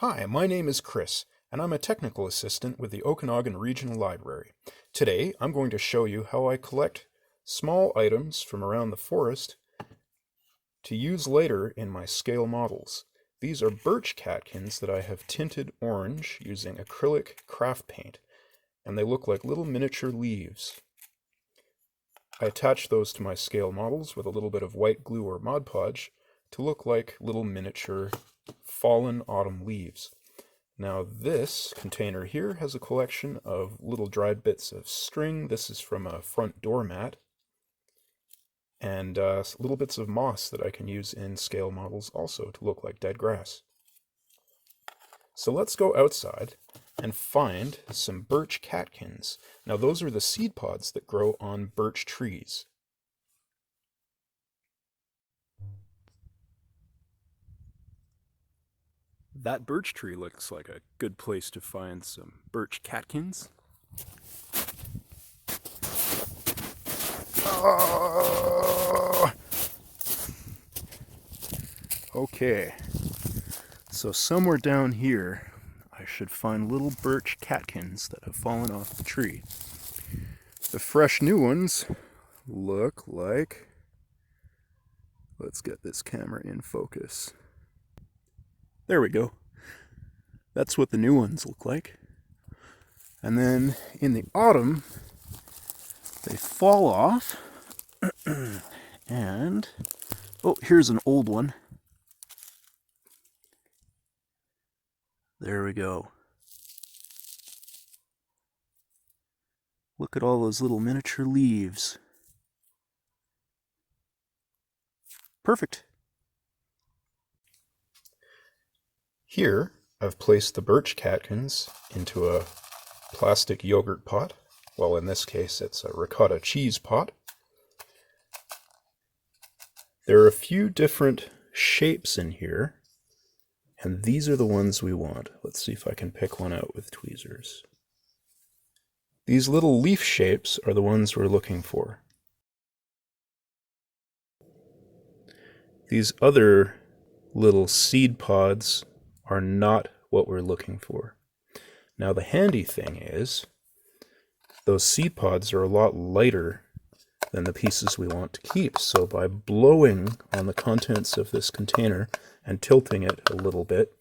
Hi, my name is Chris, and I'm a technical assistant with the Okanagan Regional Library. Today, I'm going to show you how I collect small items from around the forest to use later in my scale models. These are birch catkins that I have tinted orange using acrylic craft paint, and they look like little miniature leaves. I attach those to my scale models with a little bit of white glue or Mod Podge to look like little miniature fallen autumn leaves. Now this container here has a collection of little dried bits of string. This is from a front doormat. And little bits of moss that I can use in scale models also to look like dead grass. So let's go outside and find some birch catkins. Now those are the seed pods that grow on birch trees. That birch tree looks like a good place to find some birch catkins. Oh! Okay, so somewhere down here I should find little birch catkins that have fallen off the tree. The fresh new ones look like... Let's get this camera in focus. There we go. That's what the new ones look like. And then in the autumn, they fall off. And, oh, here's an old one. There we go. Look at all those little miniature leaves. Perfect. Here, I've placed the birch catkins into a plastic yogurt pot. Well, in this case, it's a ricotta cheese pot. There are a few different shapes in here, and these are the ones we want. Let's see if I can pick one out with tweezers. These little leaf shapes are the ones we're looking for. These other little seed pods are not what we're looking for. Now the handy thing is, those seed pods are a lot lighter than the pieces we want to keep. So by blowing on the contents of this container and tilting it a little bit,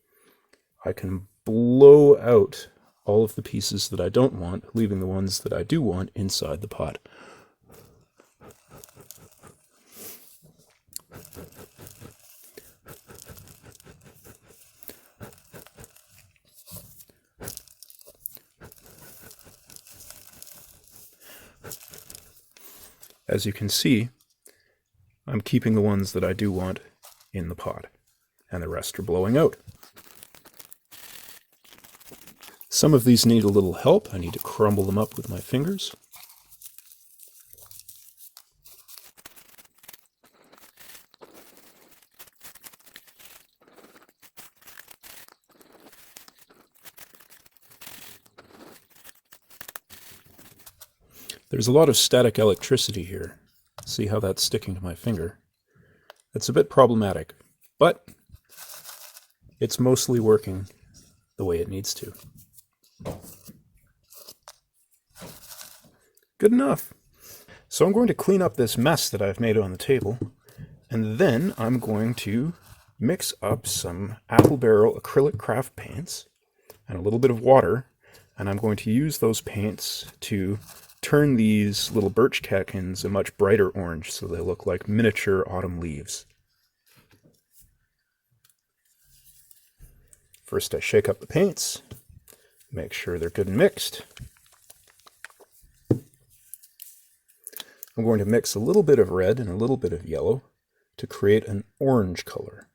I can blow out all of the pieces that I don't want, leaving the ones that I do want inside the pot. As you can see, I'm keeping the ones that I do want in the pot, and the rest are blowing out. Some of these need a little help. I need to crumble them up with my fingers. There's a lot of static electricity here. See how that's sticking to my finger? It's a bit problematic, but it's mostly working the way it needs to. Good enough. So I'm going to clean up this mess that I've made on the table, and then I'm going to mix up some apple barrel acrylic craft paints and a little bit of water, and I'm going to use those paints to turn these little birch catkins a much brighter orange so they look like miniature autumn leaves. First I shake up the paints, make sure they're good and mixed. I'm going to mix a little bit of red and a little bit of yellow to create an orange color.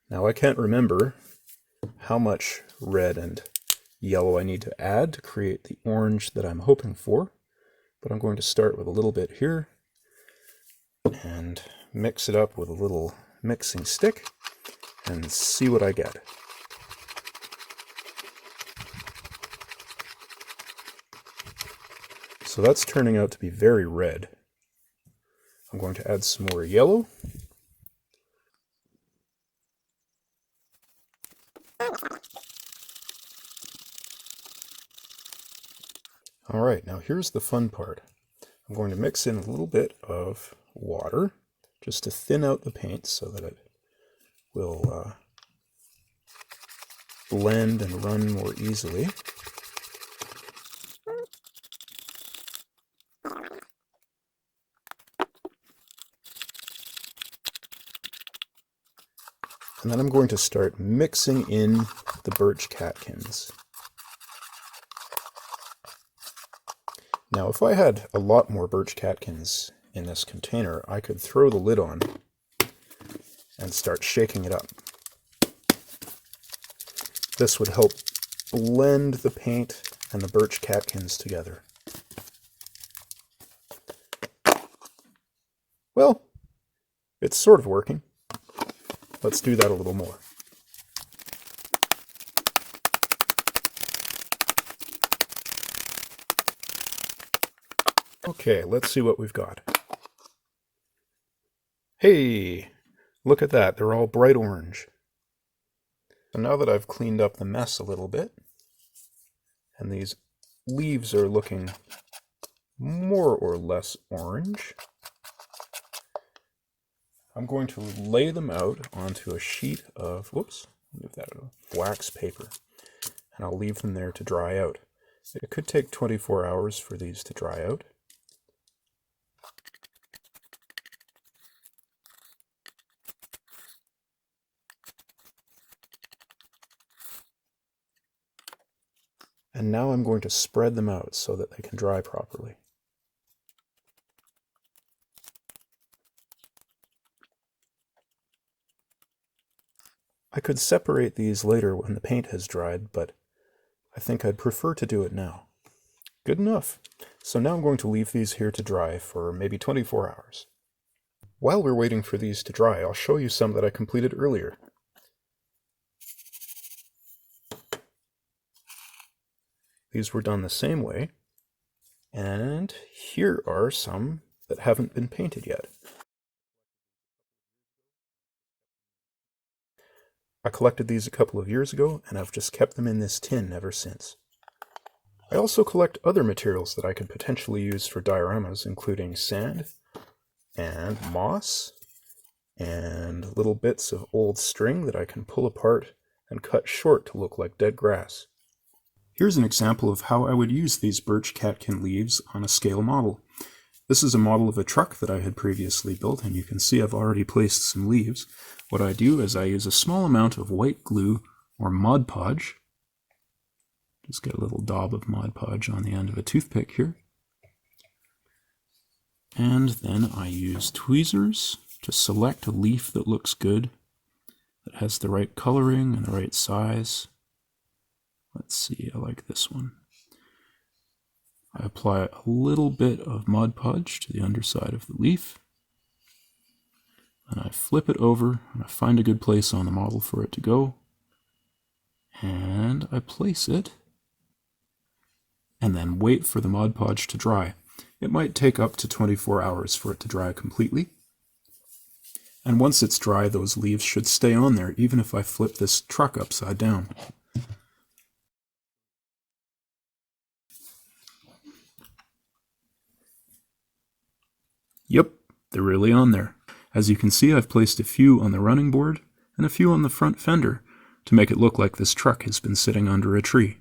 Now I can't remember how much red and yellow I need to add to create the orange that I'm hoping for, but I'm going to start with a little bit here and mix it up with a little mixing stick and see what I get. So that's turning out to be very red. I'm going to add some more yellow. Alright, now here's the fun part. I'm going to mix in a little bit of water just to thin out the paint so that it will blend and run more easily. And then I'm going to start mixing in the Birch Catkins. Now, if I had a lot more Birch Catkins in this container, I could throw the lid on and start shaking it up. This would help blend the paint and the Birch Catkins together. Well, it's sort of working. Let's do that a little more. Okay, let's see what we've got. Hey, look at that, they're all bright orange. So now that I've cleaned up the mess a little bit, and these leaves are looking more or less orange, I'm going to lay them out onto a sheet of, wax paper, and I'll leave them there to dry out. It could take 24 hours for these to dry out. And now I'm going to spread them out so that they can dry properly. I could separate these later when the paint has dried, but I think I'd prefer to do it now. Good enough. So now I'm going to leave these here to dry for maybe 24 hours. While we're waiting for these to dry, I'll show you some that I completed earlier. These were done the same way, and here are some that haven't been painted yet. I collected these a couple of years ago, and I've just kept them in this tin ever since. I also collect other materials that I could potentially use for dioramas, including sand, and moss, and little bits of old string that I can pull apart and cut short to look like dead grass. Here's an example of how I would use these Birch Catkin leaves on a scale model. This is a model of a truck that I had previously built, and you can see I've already placed some leaves. What I do is I use a small amount of white glue or Mod Podge. Just get a little daub of Mod Podge on the end of a toothpick here. And then I use tweezers to select a leaf that looks good, that has the right coloring and the right size. Let's see, I like this one. I apply a little bit of Mod Podge to the underside of the leaf, and I flip it over, and I find a good place on the model for it to go, and I place it, and then wait for the Mod Podge to dry. It might take up to 24 hours for it to dry completely, and once it's dry, those leaves should stay on there, even if I flip this truck upside down. Yep, they're really on there. As you can see, I've placed a few on the running board and a few on the front fender to make it look like this truck has been sitting under a tree.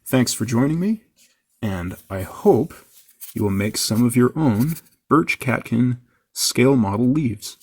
Thanks for joining me, and I hope you will make some of your own Birch Catkin scale model leaves.